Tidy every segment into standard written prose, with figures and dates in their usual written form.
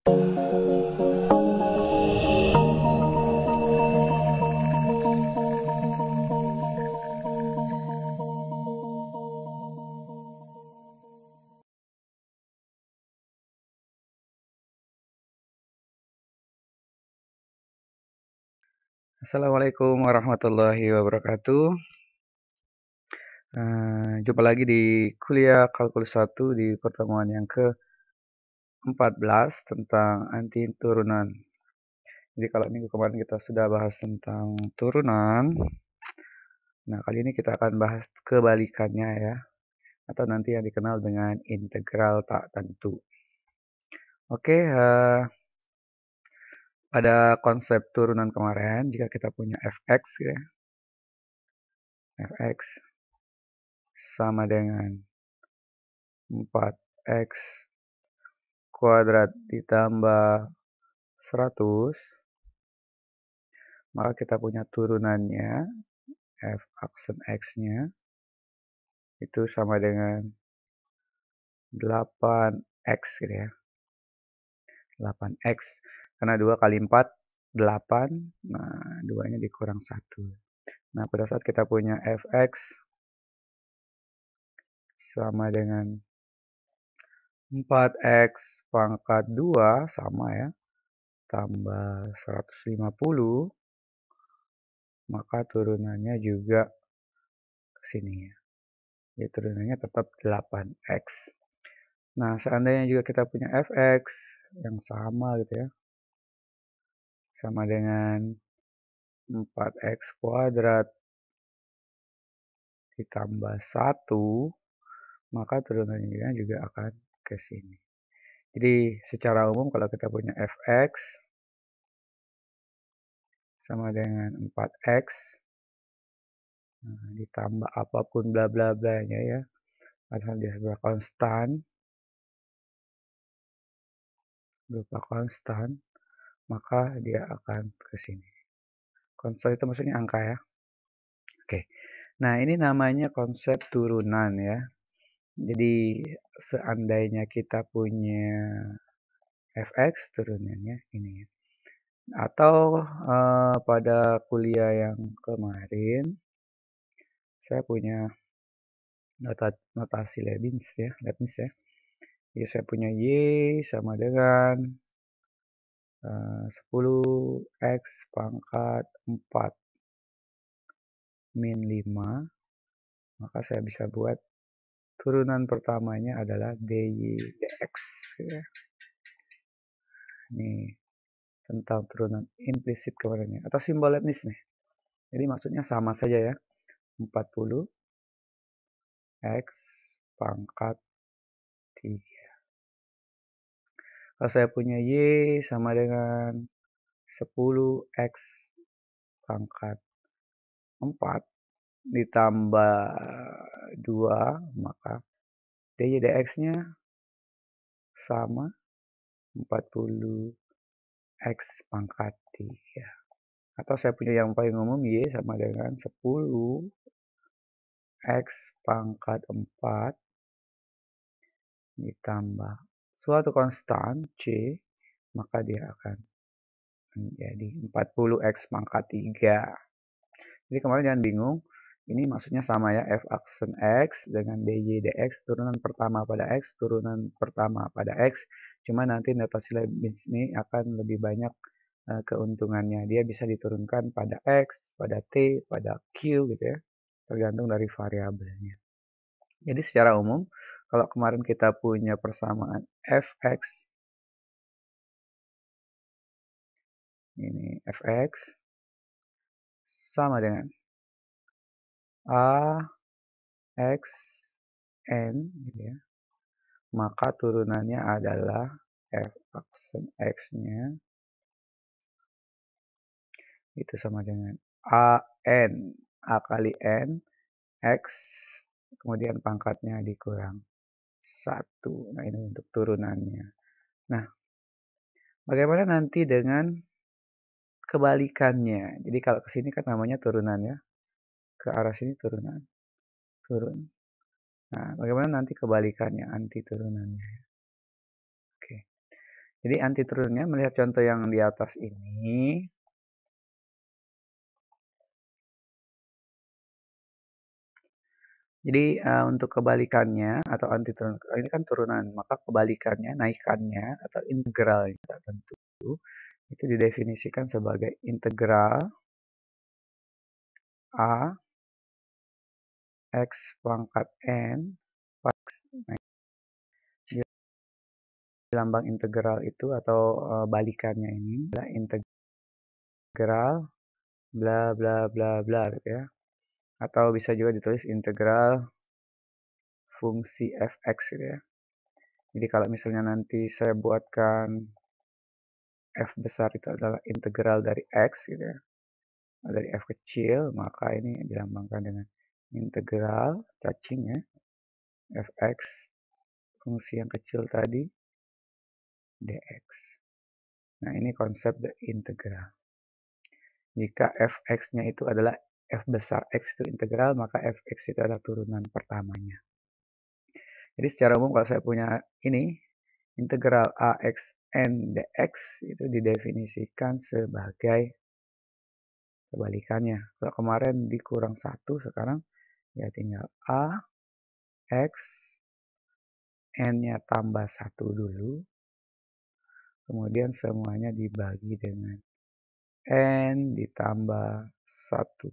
Assalamualaikum warahmatullahi wabarakatuh. Jumpa lagi di kuliah kalkulus 1 di pertemuan yang ke-14 tentang anti turunan. Jadi kalau minggu kemarin kita sudah bahas tentang turunan, nah kali ini kita akan bahas kebalikannya ya, atau nanti yang dikenal dengan integral tak tentu. Oke, pada konsep turunan kemarin, jika kita punya fx ya, fx sama dengan 4x kuadrat ditambah 100, maka kita punya turunannya f aksen x-nya itu sama dengan 8x gitu ya. 8x karena 2 kali 4 8, nah 2-nya dikurang 1. Nah, pada saat kita punya fx sama dengan 4x pangkat 2 sama ya, tambah 150, maka turunannya juga ke sini ya. Jadi turunannya tetap 8x. Nah, seandainya juga kita punya fx yang sama gitu ya, sama dengan 4x kuadrat ditambah 1, maka turunannya juga akan ke sini. Jadi secara umum kalau kita punya fx sama dengan 4x, nah, ditambah apapun bla bla blanya ya, padahal dia berupa konstan, maka dia akan ke sini. Konstan itu maksudnya angka ya. Oke. Nah, ini namanya konsep turunan ya. Jadi seandainya kita punya fx turunannya ini ya. Atau pada kuliah yang kemarin saya punya notasi Leibniz ya. Jadi saya punya y sama dengan 10x pangkat 4 min 5, maka saya bisa buat turunan pertamanya adalah dy dx ya. Ini tentang turunan implisit kemarin ya, atau simbol Leibniz nih. Jadi maksudnya sama saja ya, 40 x pangkat 3. Kalau saya punya y sama dengan 10x pangkat 4 ditambah 2, maka dy dx-nya sama 40x pangkat 3. Atau saya punya yang paling umum y sama dengan 10x pangkat 4 ditambah suatu konstan c, maka dia akan menjadi 40x pangkat 3. Jadi kemarin jangan bingung, ini maksudnya sama ya, f aksen x dengan dy dx, turunan pertama pada x, turunan pertama pada x. Cuma nanti notasi Leibniz ini akan lebih banyak keuntungannya. Dia bisa diturunkan pada x, pada t, pada q gitu ya, tergantung dari variabelnya. Jadi secara umum, kalau kemarin kita punya persamaan fx, ini fx sama dengan a x n gitu ya, maka turunannya adalah f aksen x-nya itu sama dengan a n, a kali n, x, kemudian pangkatnya dikurang 1. Nah, ini untuk turunannya. Nah, bagaimana nanti dengan kebalikannya? Jadi kalau ke sini kan namanya turunan ya, ke arah sini turunan, turun. Nah, bagaimana nanti kebalikannya, anti turunannya? Oke. Jadi anti turunannya melihat contoh yang di atas ini. Jadi untuk kebalikannya atau anti turunan, ini kan turunan, maka kebalikannya, naikannya atau integralnya tentu itu didefinisikan sebagai integral A X pangkat N. Nah, di lambang integral itu atau balikannya ini adalah integral bla bla bla bla gitu ya. Atau bisa juga ditulis integral fungsi fx gitu ya. Jadi kalau misalnya nanti saya buatkan f besar itu adalah integral dari x gitu ya, dari f kecil, maka ini dilambangkan dengan integral cacing ya, fx fungsi yang kecil tadi dx. Nah, ini konsep the integral. Jika fx-nya itu adalah f besar x itu integral, maka fx itu adalah turunan pertamanya. Jadi secara umum kalau saya punya ini, integral ax n dx itu didefinisikan sebagai kebalikannya. Kalau kemarin dikurang 1, sekarang ya tinggal a x n-nya tambah 1 dulu. Kemudian semuanya dibagi dengan n ditambah 1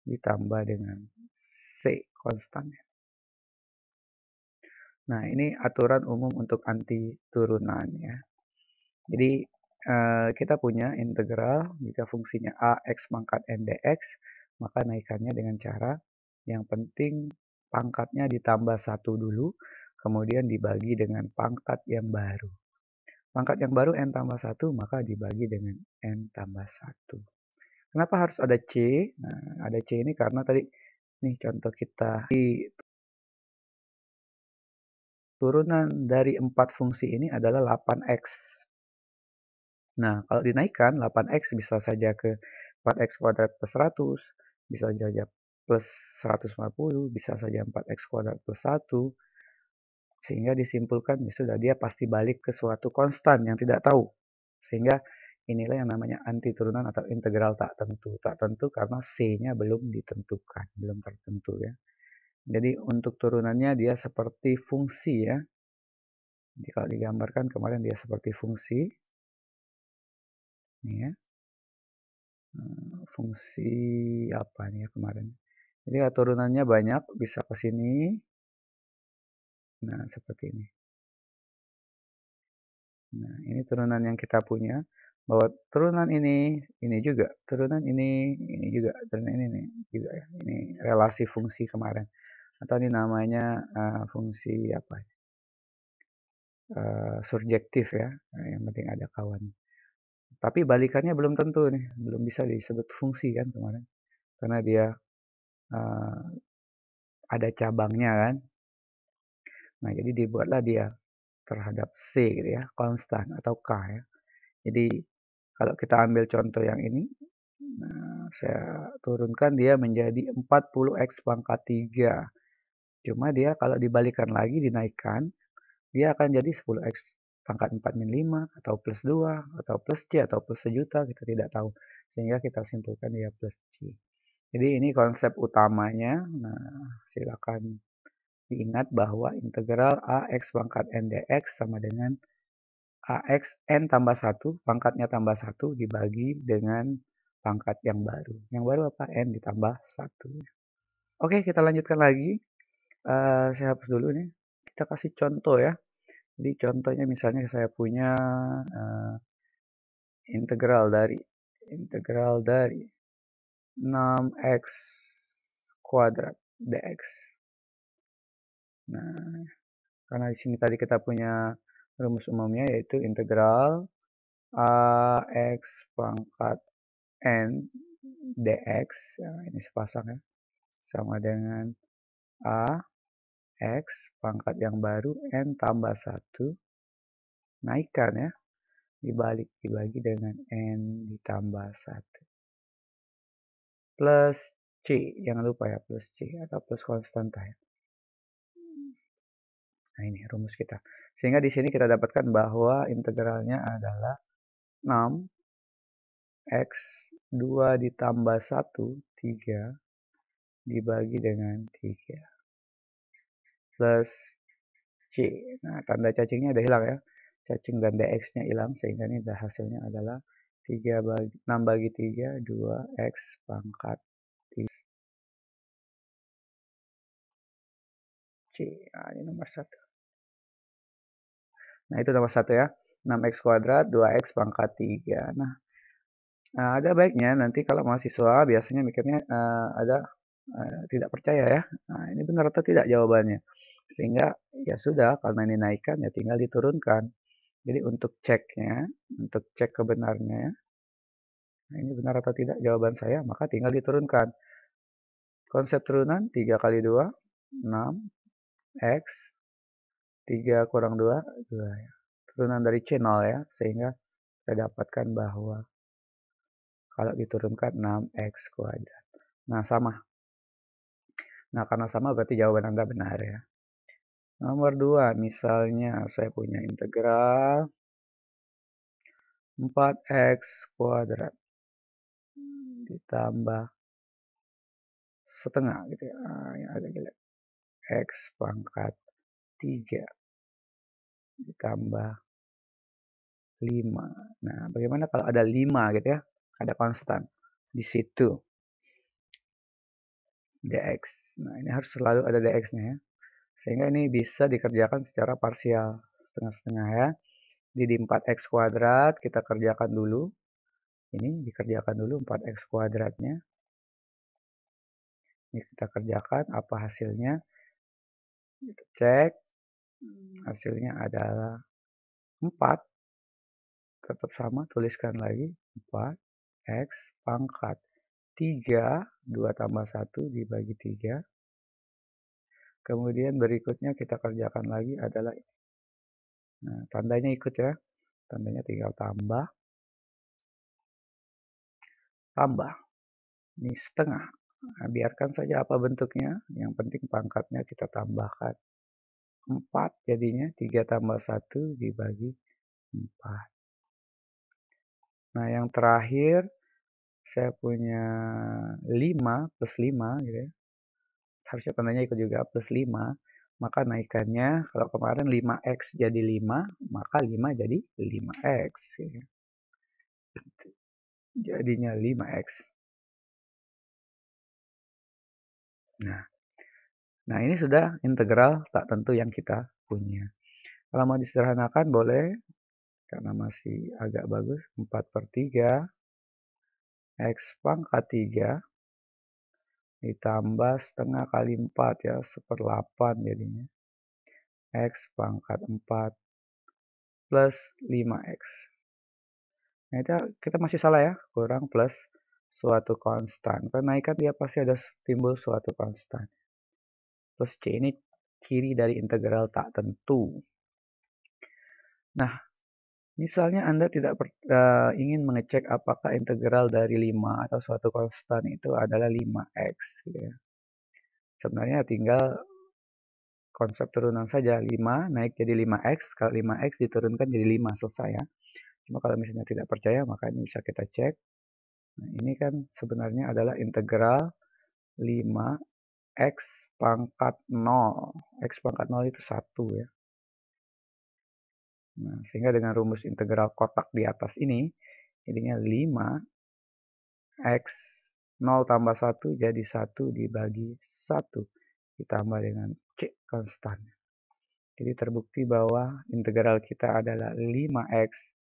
ditambah dengan c konstannya. Nah, ini aturan umum untuk anti turunan ya. Jadi kita punya integral jika fungsinya a x pangkat n dx, maka naikannya dengan cara yang penting pangkatnya ditambah 1 dulu, kemudian dibagi dengan pangkat yang baru. Pangkat yang baru n tambah 1, maka dibagi dengan n tambah 1. Kenapa harus ada C? Nah, ada C ini karena tadi nih contoh kita di turunan dari 4 fungsi ini adalah 8x. Nah, kalau dinaikkan 8x bisa saja ke 4x kuadrat plus 100, bisa saja plus 150, bisa saja 4x kuadrat plus 1, sehingga disimpulkan ya sudah dia pasti balik ke suatu konstan yang tidak tahu. Sehingga inilah yang namanya anti turunan atau integral tak tentu. Tak tentu karena C-nya belum ditentukan, belum tertentu ya. Jadi untuk turunannya dia seperti fungsi ya. Jadi kalau digambarkan kemarin dia seperti fungsi. Ini ya. Fungsi apa nih ya kemarin. Jadi turunannya banyak, bisa ke sini. Nah, seperti ini. Nah, ini turunan yang kita punya. Bahwa turunan ini juga, turunan ini juga, turunan ini juga ya. Ini relasi fungsi kemarin. Atau ini namanya fungsi apa? Surjektif ya. Nah, yang penting ada kawan. Tapi balikannya belum tentu nih, belum bisa disebut fungsi kan kemarin. Karena dia ada cabangnya kan. Nah, jadi dibuatlah dia terhadap C gitu ya, konstan atau K ya. Jadi kalau kita ambil contoh yang ini, nah, saya turunkan dia menjadi 40x pangkat 3. Cuma dia kalau dibalikan lagi, dinaikkan, dia akan jadi 10x pangkat 4 min 5, atau plus 2, atau plus C, atau plus sejuta, kita tidak tahu. Sehingga kita simpulkan dia plus C. Jadi ini konsep utamanya. Nah, silakan diingat bahwa integral ax pangkat n dx sama dengan ax n tambah 1, pangkatnya tambah 1 dibagi dengan pangkat yang baru. Yang baru apa? N ditambah 1. Oke, kita lanjutkan lagi. Saya hapus dulu nih. Kita kasih contoh ya. Jadi contohnya misalnya saya punya integral dari 6x kuadrat dx. Nah, karena di sini tadi kita punya rumus umumnya yaitu integral ax pangkat n dx, ya, ini sepasang ya, sama dengan a x pangkat yang baru n tambah 1 naikkan ya, dibagi dengan n ditambah 1 plus c, jangan lupa ya plus c atau plus konstanta ya. Nah, ini rumus kita. Sehingga di sini kita dapatkan bahwa integralnya adalah 6 X 2 ditambah 1, 3 dibagi dengan 3 plus C. Nah, tanda cacingnya udah hilang ya. Cacing dan dx-nya hilang sehingga ini hasilnya adalah 6 bagi 3, 2x pangkat 3 C. Nah, ini nomor 1. Nah, itu nomor 1 ya. 6x kuadrat, 2x pangkat 3. Nah, ada baiknya nanti kalau mahasiswa biasanya mikirnya tidak percaya ya. Nah, ini benar atau tidak jawabannya. Sehingga ya sudah, karena ini naikkan ya tinggal diturunkan. Jadi untuk ceknya, untuk cek kebenarnya, nah ini benar atau tidak jawaban saya, maka tinggal diturunkan. Konsep turunan 3 kali 2, 6, X, 3 kurang 2, 2 ya. Turunan dari C 0 ya, sehingga saya dapatkan bahwa kalau diturunkan 6x kuadrat. Nah, sama. Nah, karena sama berarti jawaban Anda benar ya. Nomor 2, misalnya saya punya integral 4x kuadrat ditambah setengah gitu ya. Yang agak jelek. X pangkat 3 ditambah 5. Nah, bagaimana kalau ada 5 gitu ya? Ada konstan di situ. dx. Nah, ini harus selalu ada dx-nya ya. Sehingga ini bisa dikerjakan secara parsial. Setengah-setengah ya. Jadi 4x kuadrat kita kerjakan dulu. Ini dikerjakan dulu 4x kuadratnya. Ini kita kerjakan apa hasilnya. Kita cek. Hasilnya adalah 4. Tetap sama, tuliskan lagi. 4x pangkat 3. 2 tambah 1 dibagi 3. Kemudian berikutnya kita kerjakan lagi adalah ini. Nah, tandanya ikut ya. Tandanya tinggal tambah. Tambah. Ini setengah. Nah, biarkan saja apa bentuknya. Yang penting pangkatnya kita tambahkan. 4 jadinya. 3 tambah 1 dibagi 4. Nah, yang terakhir. Saya punya 5 plus 5 gitu ya. Harusnya tandanya ikut juga plus 5. Maka naikannya kalau kemarin 5x jadi 5. Maka 5 jadi 5x. Gitu. Jadinya 5x. Nah, ini sudah integral tak tentu yang kita punya. Kalau mau disederhanakan boleh, karena masih agak bagus. 4/3 X pangkat 3 ditambah setengah kali 4 ya, 1/8 jadinya. X pangkat 4 plus 5x. Nah, itu kita masih salah ya, kurang plus suatu konstan. Kenaikan dia pasti ada timbul suatu konstan. Plus C ini ciri dari integral tak tentu. Nah, misalnya Anda tidak ingin mengecek apakah integral dari 5 atau suatu konstan itu adalah 5x. Gitu ya. Sebenarnya tinggal konsep turunan saja. 5 naik jadi 5x. Kalau 5x diturunkan jadi 5 selesai ya. Cuma kalau misalnya tidak percaya maka ini bisa kita cek. Nah, ini kan sebenarnya adalah integral 5x pangkat 0. X pangkat 0 itu 1 ya. Nah, sehingga dengan rumus integral kotak di atas ini, jadinya 5x 0 tambah 1 jadi 1 dibagi 1 ditambah dengan C konstan. Jadi terbukti bahwa integral kita adalah 5x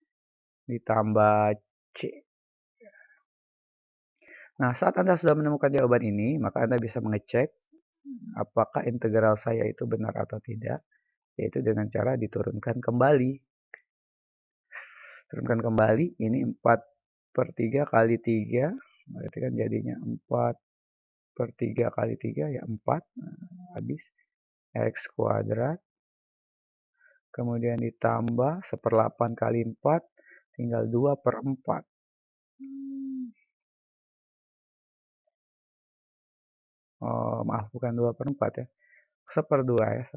ditambah C. Nah, saat Anda sudah menemukan jawaban ini, maka Anda bisa mengecek apakah integral saya itu benar atau tidak, yaitu dengan cara diturunkan kembali. Turunkan kembali, ini 4/3 kali 3, berarti kan jadinya 4/3 kali 3 ya 4, nah, habis x kuadrat, kemudian ditambah 1/8 kali 4, tinggal 2/4. Oh, maaf, bukan 2/4 ya, 1/2 ya.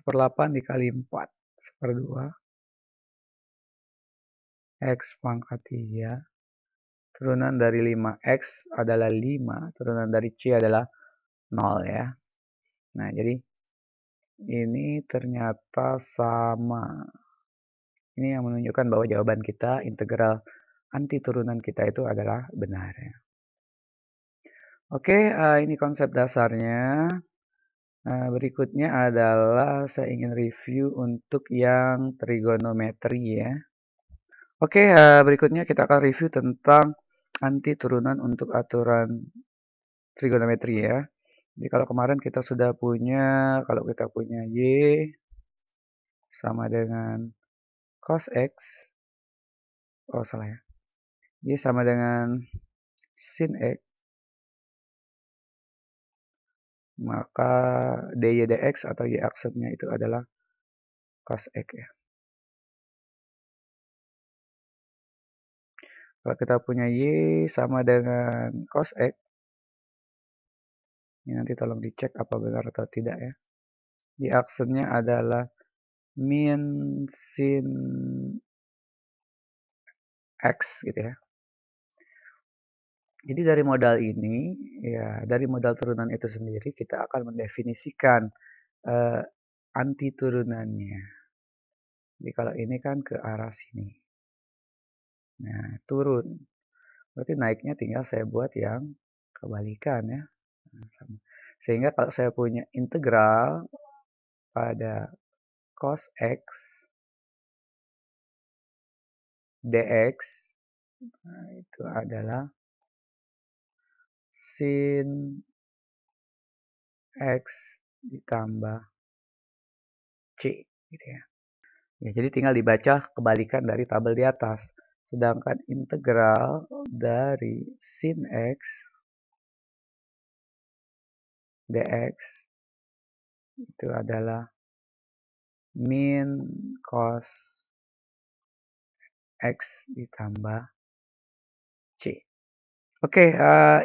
1/8 dikali 4, 1/2. X pangkat 3. Turunan dari 5X adalah 5. Turunan dari C adalah 0 ya. Nah, jadi ini ternyata sama. Ini yang menunjukkan bahwa jawaban kita, integral anti turunan kita itu adalah benar ya. Oke, ini konsep dasarnya. Berikutnya adalah saya ingin review untuk yang trigonometri ya. Oke, berikutnya kita akan review tentang anti turunan untuk aturan trigonometri ya. Jadi kalau kemarin kita sudah punya, kalau kita punya Y sama dengan cos X, oh salah ya, Y sama dengan sin X, maka dy dx atau Y aksennya itu adalah cos X ya. Kalau kita punya Y sama dengan cos X, ini nanti tolong dicek apa benar atau tidak ya. Y aksennya adalah min sin X gitu ya. Jadi dari modal ini, ya dari modal turunan itu sendiri kita akan mendefinisikan anti turunannya. Jadi kalau ini kan ke arah sini. Nah, turun. Berarti naiknya tinggal saya buat yang kebalikan ya. Nah, sama. Sehingga kalau saya punya integral pada cos X dx, nah itu adalah sin X ditambah C gitu ya. Ya, jadi tinggal dibaca kebalikan dari tabel di atas. Sedangkan integral dari sin X dx itu adalah min cos X ditambah C. Oke,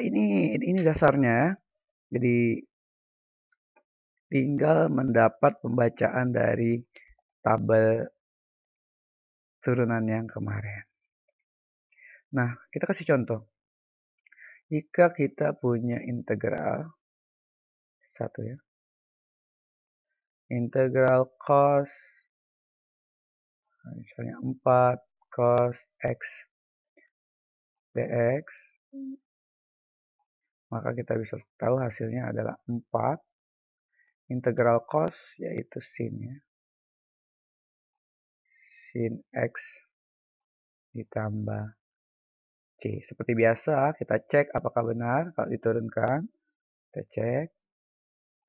ini dasarnya. Jadi tinggal mendapat pembacaan dari tabel turunan yang kemarin. Nah, kita kasih contoh. Jika kita punya integral satu ya, integral cos misalnya 4 cos X dx, maka kita bisa tahu hasilnya adalah 4 integral cos, yaitu sin ya, sin X ditambah C. Seperti biasa kita cek apakah benar. Kalau diturunkan kita cek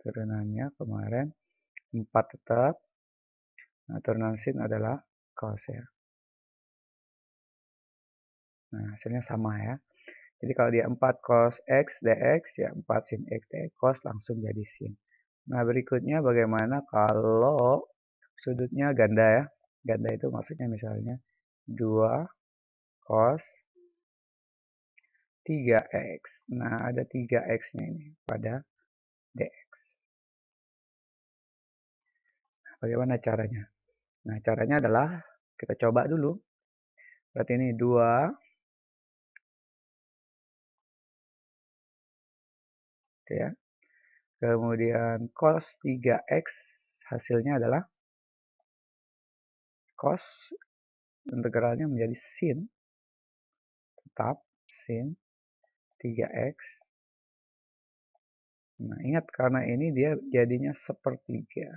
turunannya kemarin 4 tetap. Nah, turunan sin adalah cos ya. Nah, hasilnya sama ya. Jadi kalau dia 4 cos X dx, ya 4 sin X dx, cos langsung jadi sin. Nah, berikutnya bagaimana kalau sudutnya ganda ya. Ganda itu maksudnya misalnya 2 cos 3x. Nah, ada 3x-nya ini pada dx. Nah, bagaimana caranya? Nah, caranya adalah kita coba dulu. Berarti ini 2 ya. Kemudian cos 3x hasilnya adalah cos integralnya menjadi sin, tetap sin 3x. Nah, ingat karena ini dia jadinya sepertiga.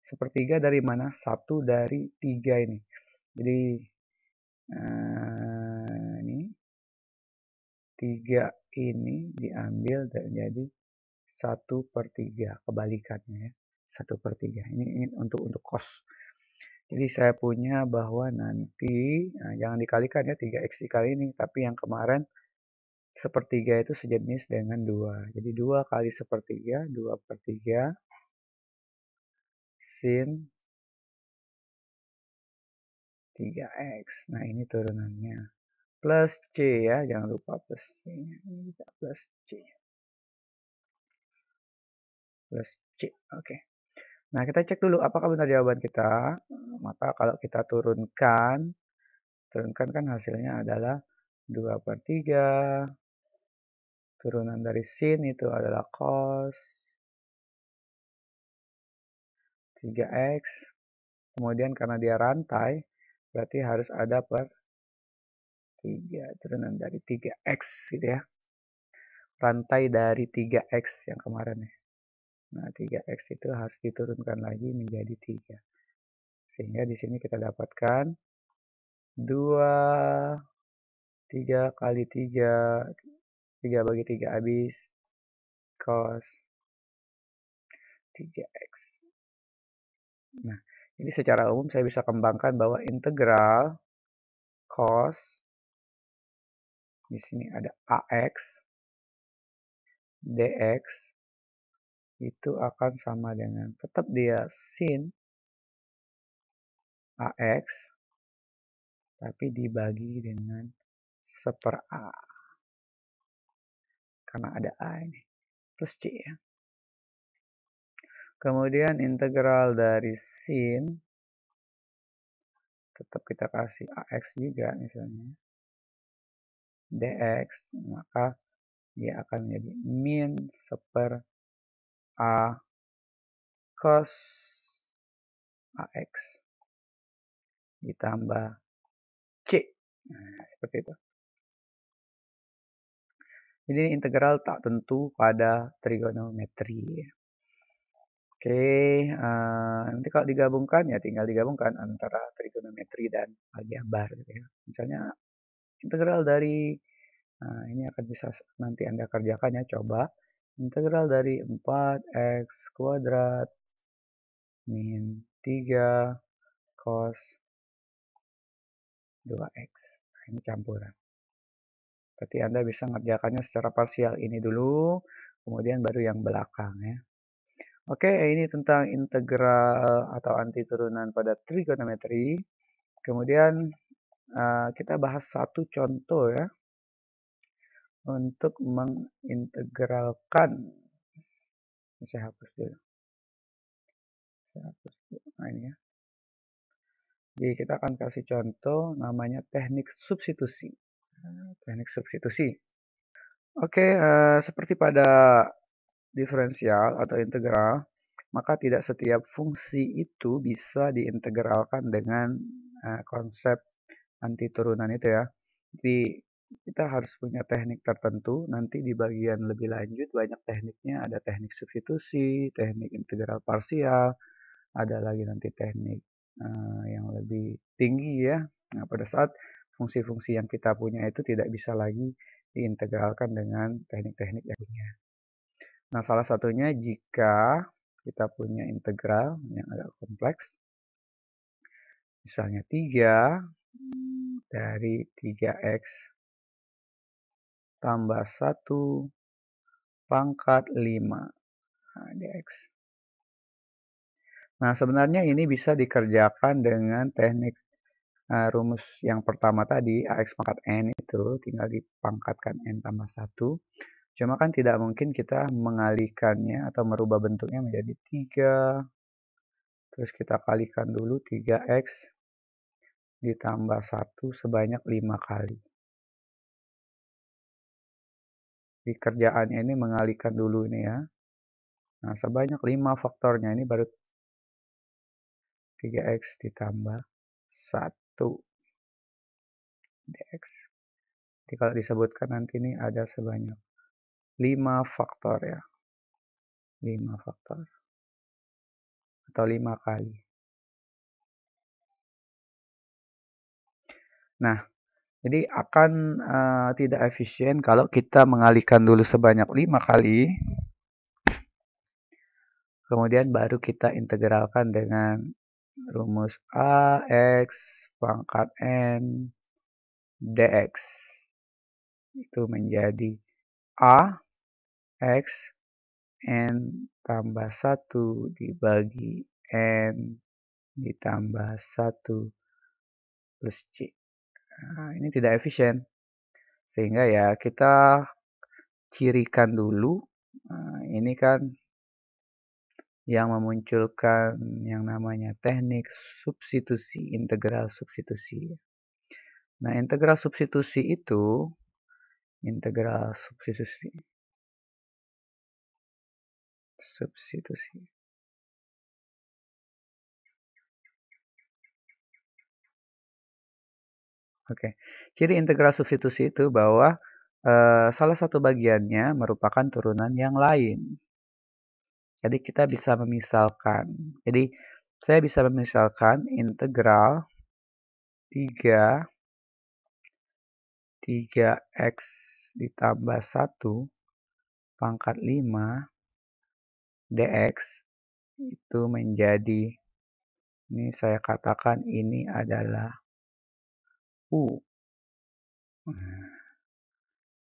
Sepertiga dari mana? 1 dari 3 ini. Jadi ini 3 ini diambil dan jadi 1/3, kebalikannya ya. 1/3. Ini untuk cos. Jadi saya punya bahwa nanti, nah jangan dikalikan ya, 3x dikali ini, tapi yang kemarin sepertiga itu sejenis dengan 2. Jadi 2 kali sepertiga, 2/3 sin 3x. Nah, ini turunannya. Plus C ya, jangan lupa plus C. Ini bisa plus C. Plus C. Oke. Nah, kita cek dulu apakah benar jawaban kita. Maka kalau kita turunkan kan hasilnya adalah 2/3. Turunan dari sin itu adalah cos 3x. Kemudian karena dia rantai, berarti harus ada per 3. Turunan dari 3x gitu ya. Rantai dari 3x yang kemarin ya. Nah, 3x itu harus diturunkan lagi menjadi 3. Sehingga di sini kita dapatkan 2, 3 kali 3, 3 bagi 3 habis, cos 3x. Nah, ini secara umum saya bisa kembangkan bahwa integral cos, di sini ada ax, dx, itu akan sama dengan, tetap dia sin ax, tapi dibagi dengan 1/a. Karena ada a ini, plus c ya. Kemudian integral dari sin, tetap kita kasih ax juga misalnya, dx, maka dia akan menjadi min 1/a cos ax ditambah c. Nah, seperti itu. Jadi integral tak tentu pada trigonometri. Oke, nanti kalau digabungkan ya tinggal digabungkan antara trigonometri dan aljabar gitu ya. Misalnya integral dari, ini akan bisa nanti Anda kerjakan ya, coba. Integral dari 4x kuadrat min 3 cos 2x. Nah, ini campuran. Berarti Anda bisa mengerjakannya secara parsial ini dulu, kemudian baru yang belakang ya. Oke, ini tentang integral atau anti turunan pada trigonometri. Kemudian kita bahas satu contoh ya untuk mengintegralkan. Saya hapus dulu. Nah, ini ya. Jadi kita akan kasih contoh namanya teknik substitusi. Teknik substitusi. Oke, seperti pada diferensial atau integral, maka tidak setiap fungsi itu bisa diintegralkan dengan konsep anti turunan itu ya. Jadi kita harus punya teknik tertentu, nanti di bagian lebih lanjut banyak tekniknya, ada teknik substitusi, teknik integral parsial, ada lagi nanti teknik yang lebih tinggi ya. Nah, pada saat fungsi-fungsi yang kita punya itu tidak bisa lagi diintegralkan dengan teknik-teknik yang punya. Nah, salah satunya jika kita punya integral yang agak kompleks, misalnya 3 dari 3x tambah 1 pangkat 5 dx. Nah, sebenarnya ini bisa dikerjakan dengan teknik rumus yang pertama tadi, ax pangkat n itu tinggal dipangkatkan n tambah 1. Cuma kan tidak mungkin kita mengalihkannya atau merubah bentuknya menjadi 3. Terus kita kalikan dulu 3x ditambah 1 sebanyak 5 kali. Di kerjaan ini mengalihkan dulu ini ya. Nah, sebanyak 5 faktornya ini baru 3x ditambah 1 dx. Jadi kalau disebutkan nanti ini ada sebanyak 5 faktor ya. 5 faktor. Atau 5 kali. Nah, jadi akan tidak efisien kalau kita mengalihkan dulu sebanyak 5 kali. Kemudian baru kita integralkan dengan rumus ax pangkat n dx. Itu menjadi a x n tambah 1 dibagi n ditambah 1 plus c. Nah, ini tidak efisien. Sehingga ya kita cirikan dulu. Nah, ini kan yang memunculkan yang namanya teknik substitusi, integral substitusi. Nah, integral substitusi itu, substitusi. Oke, ciri integral substitusi itu bahwa salah satu bagiannya merupakan turunan yang lain. Jadi kita bisa memisalkan. Jadi saya bisa memisalkan integral 3x ditambah 1 pangkat 5 dx itu menjadi, ini saya katakan ini adalah U.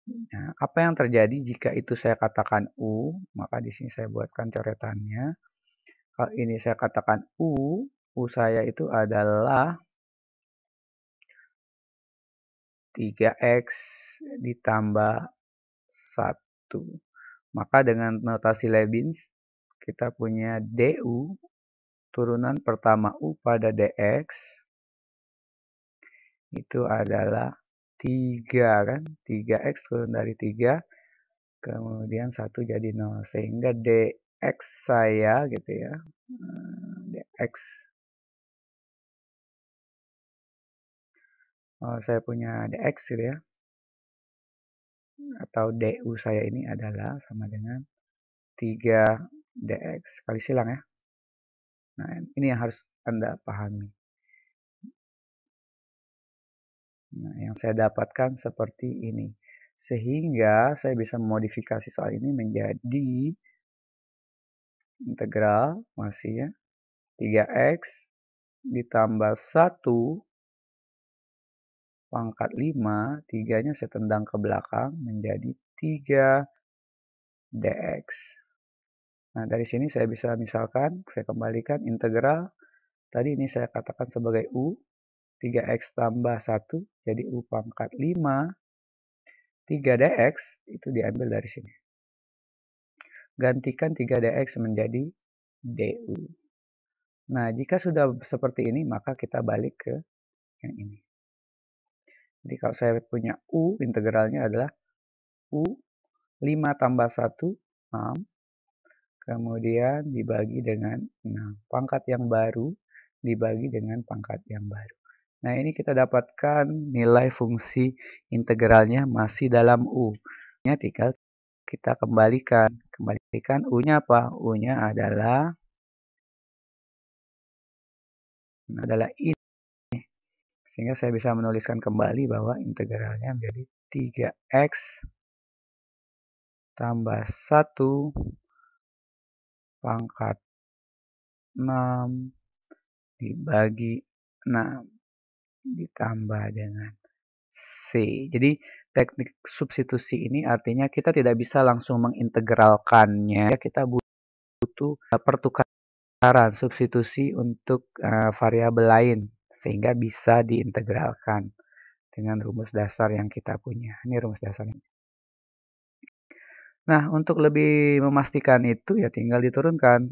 Nah, apa yang terjadi jika itu saya katakan U? Maka di sini saya buatkan coretannya. Kalau ini saya katakan U saya itu adalah 3x ditambah 1. Maka dengan notasi Leibniz, kita punya du, turunan pertama U pada dx, itu adalah 3 kan, 3x turun dari 3, kemudian 1 jadi 0, sehingga dx saya gitu ya, dx, saya punya dx gitu ya, atau du saya ini adalah sama dengan 3 dx, kali silang ya. Nah, ini yang harus Anda pahami. Nah, yang saya dapatkan seperti ini. Sehingga saya bisa memodifikasi soal ini menjadi integral masih ya 3x ditambah 1 pangkat 5, 3-nya saya tendang ke belakang menjadi 3 dx. Nah, dari sini saya bisa misalkan, saya kembalikan integral, tadi ini saya katakan sebagai U, 3x tambah 1, jadi U pangkat 5, 3 dx, itu diambil dari sini. Gantikan 3 dx menjadi du. Nah, jika sudah seperti ini, maka kita balik ke yang ini. Jadi kalau saya punya U, integralnya adalah U 5 tambah 1, 6. Kemudian dibagi dengan 6. Pangkat yang baru dibagi dengan pangkat yang baru. Nah, ini kita dapatkan nilai fungsi integralnya masih dalam U. Nya tinggal kita kembalikan. Kembalikan U-nya apa? U-nya adalah ini. Sehingga saya bisa menuliskan kembali bahwa integralnya menjadi 3x tambah 1 pangkat 6 dibagi 6 ditambah dengan C. Jadi teknik substitusi ini artinya kita tidak bisa langsung mengintegralkannya. Kita butuh pertukaran substitusi untuk variabel lain sehingga bisa diintegralkan dengan rumus dasar yang kita punya. Ini rumus dasarnya. Nah, untuk lebih memastikan itu ya tinggal diturunkan.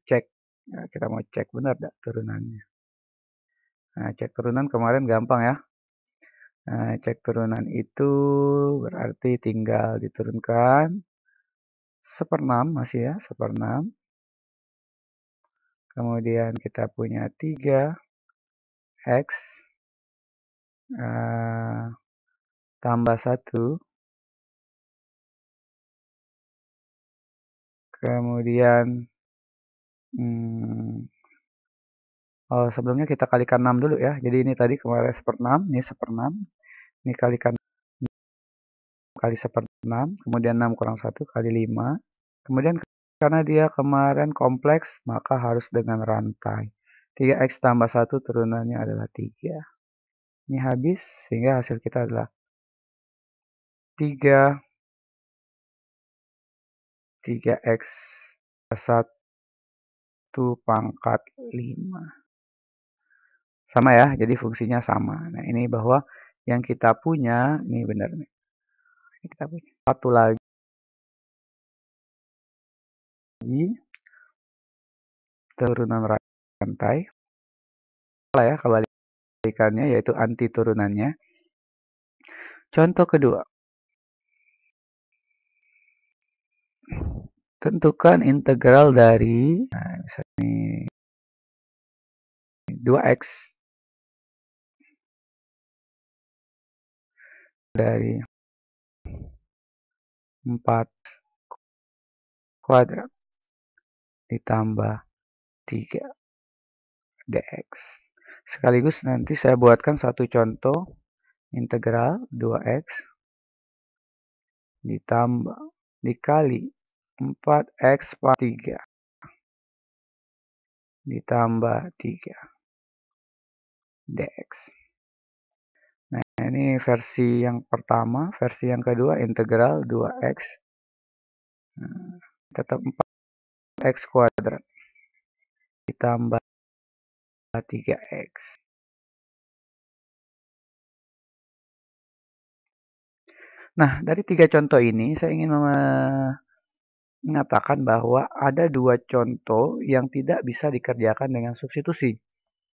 Cek. Nah, kita mau cek benar tidak turunannya. Nah, cek turunan kemarin gampang ya. Nah, cek turunan itu berarti tinggal diturunkan 1/6 masih ya, 1/6. Kemudian kita punya 3x tambah 1. Kemudian sebelumnya kita kalikan 6 dulu ya. Jadi ini tadi kemarin 1/6, ini 1/6. Ini kalikan kali 1/6, kemudian 6 kurang 1 kali 5. Kemudian karena dia kemarin kompleks, maka harus dengan rantai. 3x tambah 1 turunannya adalah 3. Ini habis, sehingga hasil kita adalah 3x 1 pangkat 5. Sama ya, jadi fungsinya sama. Nah, ini bahwa yang kita punya, ini benar nih. Ini kita punya. Satu lagi turunan rantai. Ya, kebalikannya yaitu anti turunannya. Contoh kedua. Tentukan integral dari misalnya 2x dari 4 kuadrat ditambah 3 dx. Sekaligus nanti saya buatkan satu contoh integral 2x ditambah dikali 4x pangkat 3 ditambah 3 dx. Nah, ini versi yang pertama. Versi yang kedua integral 2x tetap 4x kuadrat ditambah 3x. Nah, dari 3 contoh ini saya ingin mengatakan bahwa ada 2 contoh yang tidak bisa dikerjakan dengan substitusi.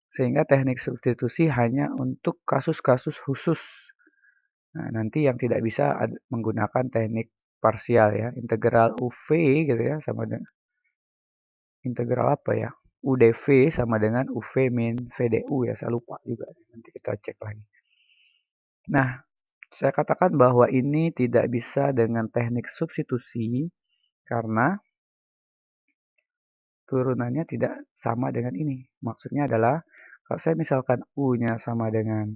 Sehingga teknik substitusi hanya untuk kasus-kasus khusus. Nah, nanti yang tidak bisa menggunakan teknik parsial ya, integral UV gitu ya, sama dengan integral apa ya? UdV sama dengan UV min VDU ya, saya lupa juga. Nanti kita cek lagi. Nah, saya katakan bahwa ini tidak bisa dengan teknik substitusi karena turunannya tidak sama dengan ini. Maksudnya adalah kalau saya misalkan U-nya sama dengan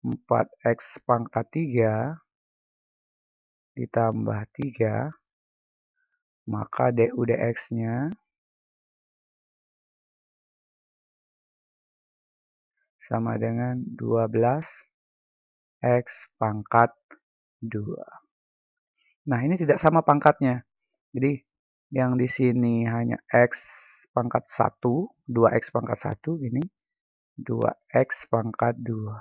4x pangkat 3 ditambah 3, maka du dx-nya sama dengan 12x pangkat 2. Nah, ini tidak sama pangkatnya. Jadi, yang di sini hanya x pangkat 1, 2x pangkat 1, ini 2x pangkat 2.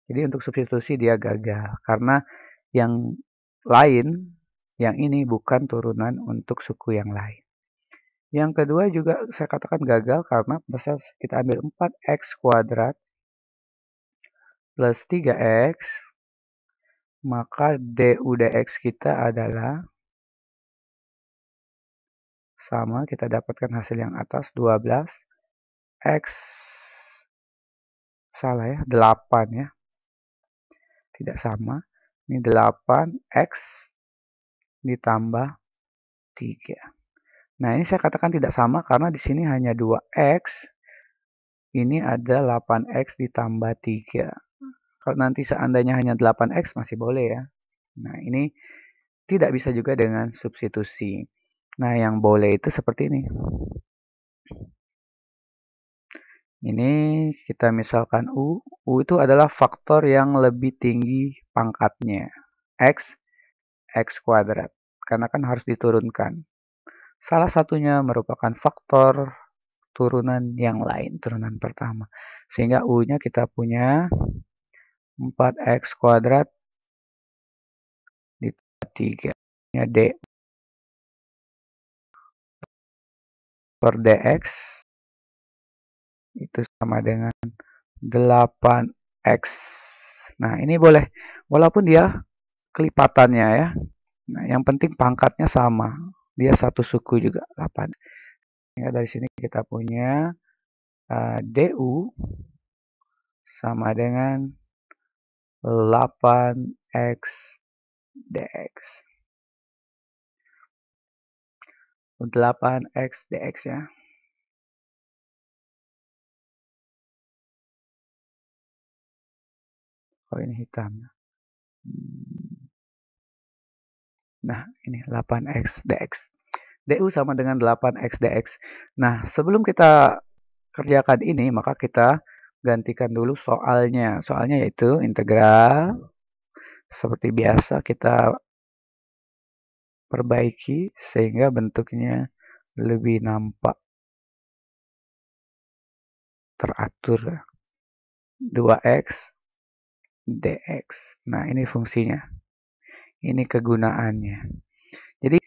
Jadi, untuk substitusi dia gagal. Karena yang lain, yang ini bukan turunan untuk suku yang lain. Yang kedua juga saya katakan gagal karena bisa kita ambil 4x kuadrat plus 3x, maka du dx kita adalah sama, kita dapatkan hasil yang atas 12 x, salah ya, 8 ya, tidak sama, ini 8x ditambah 3. Nah, ini saya katakan tidak sama karena di sini hanya 2x, ini ada 8x ditambah 3. Kalau nanti seandainya hanya 8x masih boleh ya. Nah, ini tidak bisa juga dengan substitusi. Nah, yang boleh itu seperti ini. Ini kita misalkan U. U itu adalah faktor yang lebih tinggi pangkatnya. X kuadrat. Karena kan harus diturunkan. Salah satunya merupakan faktor turunan yang lain, turunan pertama. Sehingga U-nya kita punya 4x kuadrat ditambah 3. Ya, D per dx itu sama dengan 8x. Nah, ini boleh. Walaupun dia kelipatannya ya. Nah, yang penting pangkatnya sama. Dia satu suku juga, 8. Ya, dari sini kita punya du sama dengan 8x dx. 8x dx ya. Oh, ini hitam. Nah, ini 8x dx. du sama dengan 8x dx. Nah, sebelum kita kerjakan ini, maka kita gantikan dulu soalnya. Soalnya yaitu integral. Seperti biasa kita perbaiki sehingga bentuknya lebih nampak teratur. 2x dx. Nah, ini fungsinya. Ini kegunaannya. Jadi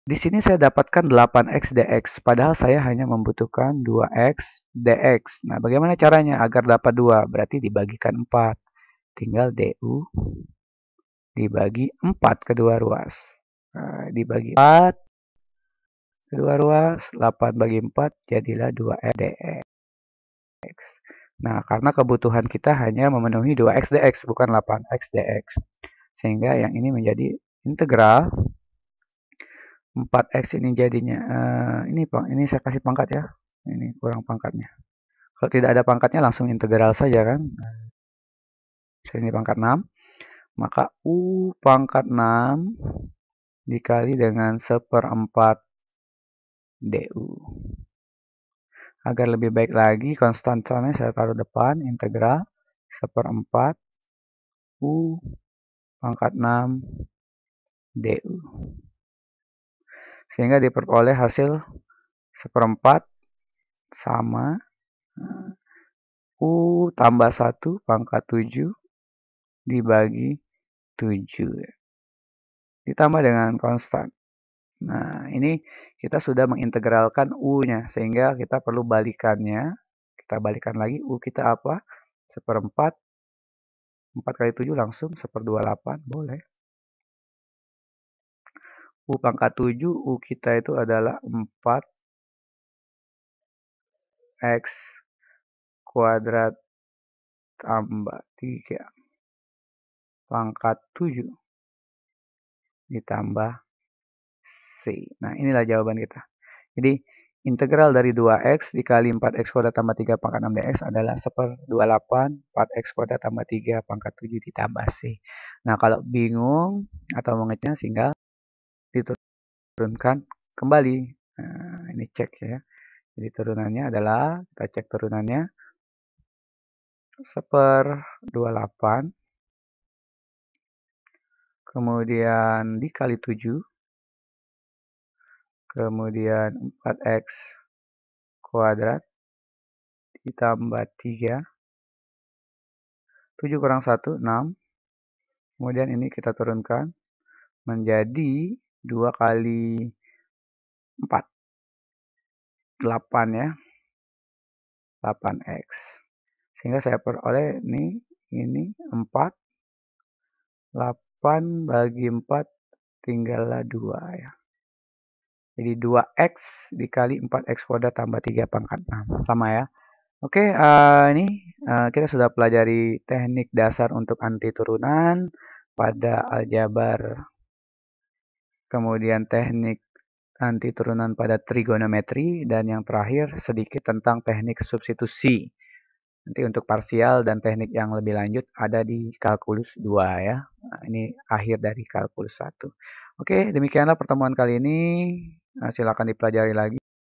Di sini saya dapatkan 8x dx, padahal saya hanya membutuhkan 2x dx. Nah, bagaimana caranya agar dapat 2? Berarti dibagikan 4. Tinggal du dibagi 4 kedua ruas. Nah, dibagi 4 kedua ruas, 8 bagi 4 jadilah 2x dx. Nah, karena kebutuhan kita hanya memenuhi 2x dx, bukan 8x dx. Sehingga yang ini menjadi integral 4x ini jadinya, ini saya kasih pangkat ya. Ini kurang pangkatnya. Kalau tidak ada pangkatnya langsung integral saja kan. Ini pangkat 6. Maka U pangkat 6 dikali dengan 1/4 du. Agar lebih baik lagi, konstantannya saya taruh depan, integral 1/4 U pangkat 6 du. Sehingga diperoleh hasil 1/4 sama U tambah 1 pangkat 7 dibagi 7. Ditambah dengan konstan. Nah, ini kita sudah mengintegralkan U-nya, sehingga kita perlu balikannya. Kita balikan lagi, U kita apa? 1/4. 4 kali 7 langsung 1/28, boleh. U pangkat 7, U kita itu adalah 4x kuadrat tambah 3 pangkat 7 ditambah C. Nah, inilah jawaban kita. Jadi, integral dari 2x dikali 4x kuadrat tambah 3 pangkat 6 dx adalah 1/28 4x kuadrat tambah 3 pangkat 7 ditambah C. Nah, kalau bingung atau mengingatnya tinggal diturunkan kembali. Nah, ini cek ya. Jadi turunannya adalah, kita cek turunannya 1/28 kemudian dikali 7 kemudian 4x kuadrat ditambah 3 7 kurang 1 6, kemudian ini kita turunkan menjadi 2 kali 4 8 ya, 8x, sehingga saya peroleh ini 4 8 bagi 4 tinggallah 2 ya. Jadi 2x dikali 4x kuadrat tambah 3 pangkat 6. Sama ya. Oke, ini kita sudah pelajari teknik dasar untuk anti turunan pada aljabar. Kemudian teknik anti turunan pada trigonometri. Dan yang terakhir sedikit tentang teknik substitusi. Nanti untuk parsial dan teknik yang lebih lanjut ada di kalkulus 2 ya. Nah, ini akhir dari kalkulus 1. Oke, demikianlah pertemuan kali ini. Silakan dipelajari lagi.